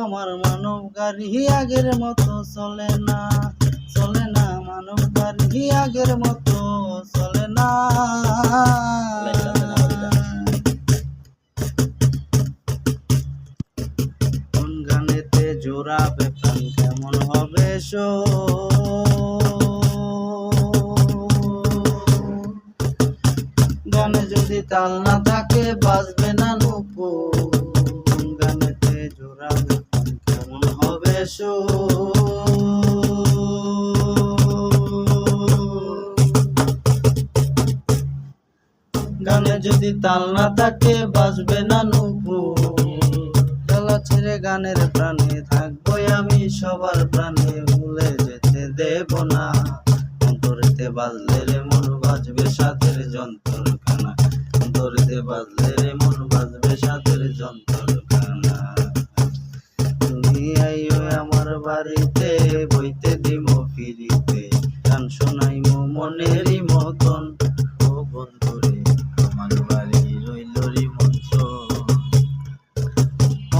আমার মানব গাড়ি আগের মতো চলে না, চলে না, মানব গাড়ি আগের মতো চলে না। কোন গানেতে জোড়াবে প্রাণ, কেমন হবে গানে যদি তাল না থাকে বাজবে না নূপুর। কোন গানেতে জোড়াবে প্রাণ, কেমন হবে গানে যদি তাল না থাকে বাজবে না নূপুর। গলা ছেড়ে গানের প্রাণে থাকবো আমি, সবার প্রাণে ভুলে যেতে দেব না। অন্তরেতে বাজলে রে মন বাজবে সাথের যন্ত্রখানা, অন্তরেতে বাজলে রে মন বাজবে সাথের যন্ত্রখানা। তুমি আইও আমার বাড়িতে, বইতে দিব ফিরিতে, গান শোনাইমো মনেরই মতন। ও বন্ধুরে আমার বাড়ি রইল রে মন্ত্র,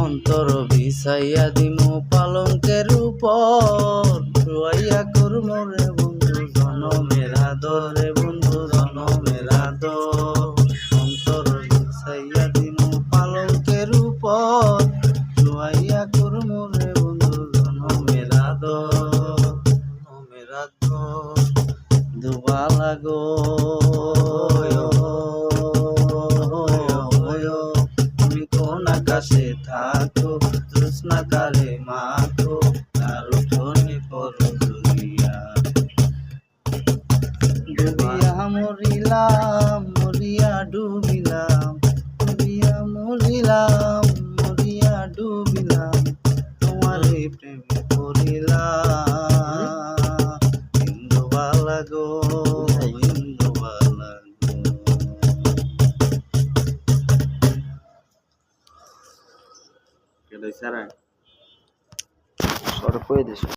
অন্তর বিছাইয়া দিমু পালঙ্কের উপর। শুয়াইয়া করমু রে বন্ধু জনমের আদর, রে বন্ধু জনমের আদর। অন্তর বিছাইয়া দিমু পালঙ্কের উপর, শুয়াইয়া করমু রে বন্ধু জনমের আদর, জনমের আদর। দুবালা গো তুমি কোন আকাশে থাকো, জ্যোৎস্না কারে মাখো, তার উঠোনে পড়ো দুনিয়া। ডুবিয়া মরিলাম, মরিয়া ডুবিলাম, ডুবিয়া মরিলাম, মরিয়া ডুবিলাম, তোমার এই প্রেমে পড়িলাম। ইন্দুবালা গো, ইন্দুবালা গো। Só depois disso.